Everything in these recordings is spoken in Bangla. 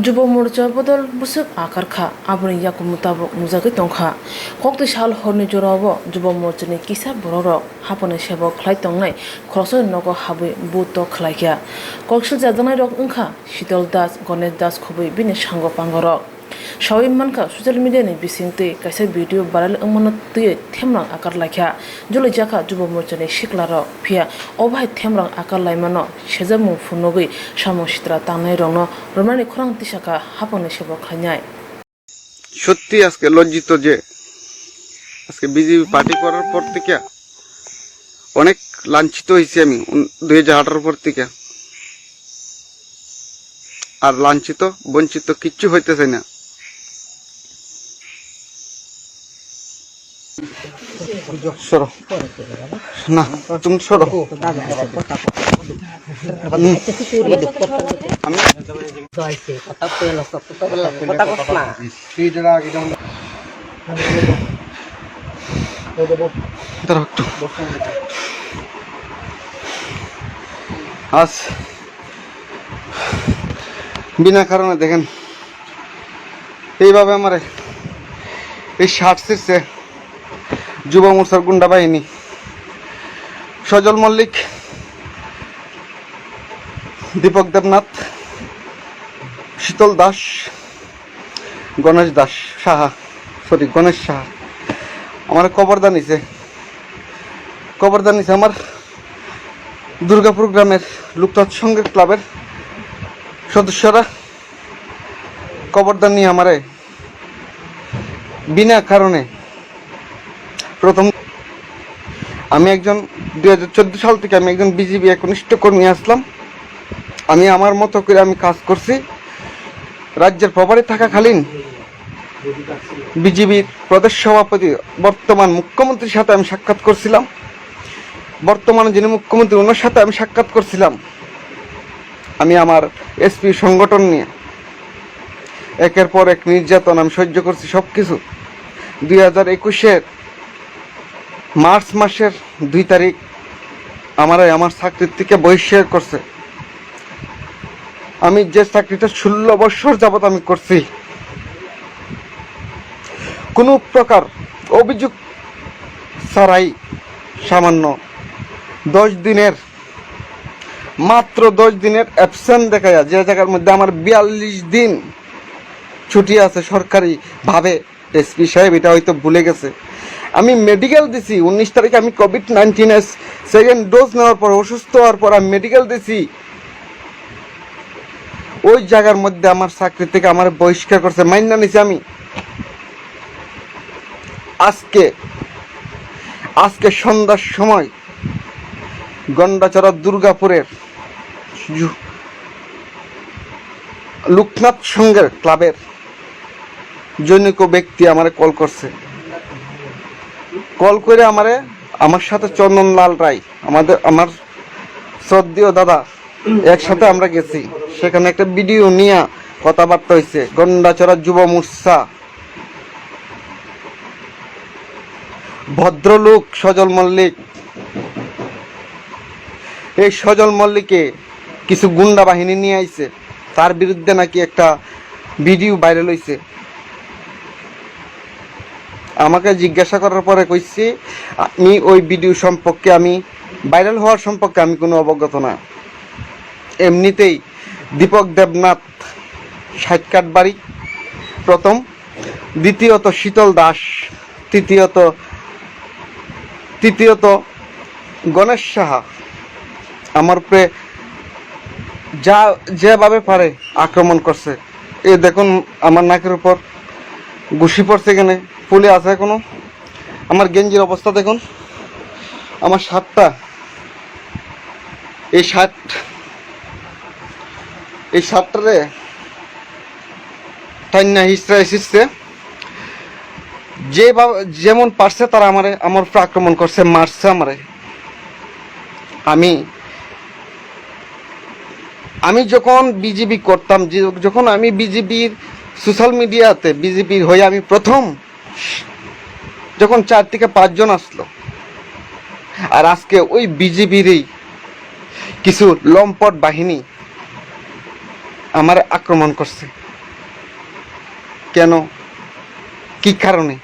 Jubo Morcha Bodol Busuk Akarka, Abri Yakumutabo, Muzaki Tonka, Kokti Shal Horni Jorobo, Jubo Morchani Kisa Bororo, Haphangni sebok khoroksa, khoroksa nogo habi buto khlaikya, Kokshil Jadana Rok Unka, Shitol Das, Gonesh Das Kubi, Bini Shango Pangoro. Shawin manka social media ni bisingte kaisa video viral amana tuye themrang akar lakha Surjakha Jubo Morchani shiklaro phia obai themrang akar laimano sejamu phunogui samositra tanai rongno romani khorang tisaka Haphangni sebok khainai সত্যি আজকে লজ্জিত যে আজকে বিজেপি পার্টি করার পর থেকে অনেক লাঞ্ছিত হয়েছি আমি 2018 পর থেকে আর লাঞ্ছিত বঞ্চিত কিচ্ছু হইতেছে না সরো না তুমি সরো আমি আজ বিনা কারণে দেখেন এইভাবে আমার এই শার্ট ছিঁড়ছে যুব মোর্চার গুন্ডা বাহিনী সজল মল্লিক দীপক দেবনাথ শীতল দাস গণেশ সাহা আমার কবরদান নিছে আমার দুর্গাপুর গ্রামের লুকতাৎ সংঘের ক্লাবের সদস্যরা কবরদান নিয়ে আমারে বিনা কারণে প্রথম আমি একজন 2014 সাল থেকে আমি একজন বিজেপি একনিষ্ঠ কর্মী আসলাম আমি আমার মতো করে আমি কাজ করছি রাজ্যের প্রভারে থাকাকালীন বিজেপির প্রদেশ সভাপতি বর্তমান মুখ্যমন্ত্রীর সাথে আমি সাক্ষাৎ করছিলাম বর্তমানে যিনি মুখ্যমন্ত্রী ওনার সাথে আমি সাক্ষাৎ করছিলাম আমি আমার এসপি সংগঠন নিয়ে একের পর এক নির্যাতন আমি সহ্য করছি সবকিছু 2021 মার্চ মাসের 2 তারিখ আমার চাকরির থেকে বহিষ্কার করছে আমি যে চাকরিটা 16 বছর যাবত আমি করছি কোনো প্রকার অভিযোগ ছাড়াই সামান্য মাত্র 10 দিনের অ্যাবসেন্ট দেখায় যে জায়গার মধ্যে আমার 42 দিন ছুটি আছে সরকারি ভাবে এসপি সাহেব এটা হয়তো ভুলে গেছে আমি মেডিকেল দিছি 19 তারিখে আমি কোভিড-19 এর সেকেন্ড ডোজ নেওয়ার পর অসুস্থ হওয়ার পর আমি মেডিকেল দিছি ওই জায়গার মধ্যে আমার চাকরি থেকে আমার বহিষ্কার করছে মাইনা নিছি আমি আজকে সন্ধ্যার সময় গন্ডাচড়া দুর্গাপুরের লোকনাথ সংঘের ক্লাবের জনৈক ব্যক্তি আমারে কল করছে কল করে আমার সাথে চন্দনলাল রায় আমার শ্রদ্ধেয় দাদা একসাথে আমরা গেছি সেখানে একটা ভিডিও নিয়ে কথাবার্তা হয়েছে গন্ডাচড়া যুব মোর্চা ভদ্রলোক সজল মল্লিক এই সজল মল্লিকে কিছু গুন্ডা বাহিনী নিয়ে আইছে তার বিরুদ্ধে নাকি একটা ভিডিও ভাইরাল হয়েছে আমাকে জিজ্ঞাসা করার পরে কইছি আমি ওই ভিডিও সম্পর্কে আমি ভাইরাল হওয়ার সম্পর্কে আমি কোনো অবগত না এমনিতেই দীপক দেবনাথ 60 কাঠ বাড়ি প্রথম দ্বিতীয়ত শীতল দাস তৃতীয়ত গণেশ সাহা আমার উপরে যেভাবে পারে আক্রমণ করছে এই দেখুন আমার নাকের উপর ঘুষি পড়ছে এখানে ফুলে আছে এখনো আমার গেঞ্জির অবস্থা দেখুন আমার শার্টটা এই শার্টটারে টাইনা হিসরা এসেছে যেমন পারছে তারা আমার উপর আক্রমণ করছে মারছে আমারে আমি যখন বিজেপি করতাম যখন আমি বিজেপির সোশ্যাল মিডিয়াতে বিজেপির হয়ে আমি প্রথম যখন 4 থেকে 5 জন আসলো আর আজকে ওই বিজেপিরই কিছু লম্পট বাহিনী আমার আক্রমণ করছে। কেন, কি কারণে?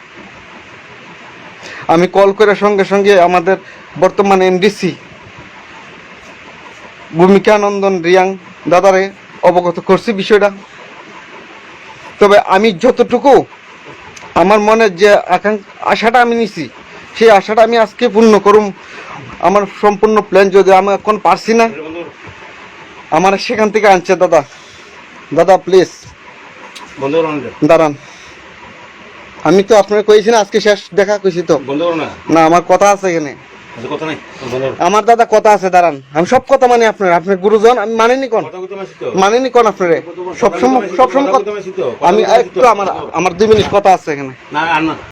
আমি কল করে সঙ্গে সঙ্গে আমাদের বর্তমান এনডিসি ভূমিকানন্দন রিয়াং দাদারে অবগত করছি বিষয়টা। তবে আমি যতটুকু আমার মনে যে আশাটা আমি নিছি, সেই আশাটা আমি আজকে পূর্ণ করুম। আমার সম্পূর্ণ প্ল্যান যদি আমি এখন পারছি না, আমার সেখান থেকে আনছে দাদা। দাদা প্লিজ দাঁড়ান, আমি তো আপনার কইছি না আজকে শেষ দেখা কইছি তো না, আমার কথা আছে এখানে, আমার দাদা কথা আছে, দাঁড়ান। আমি সব কথা মানি, আপনার গুরুজন, আমি মানিনি কোন আপনারে সবসময় আমি একটু আমার 2 মিনিট কথা আছে এখানে।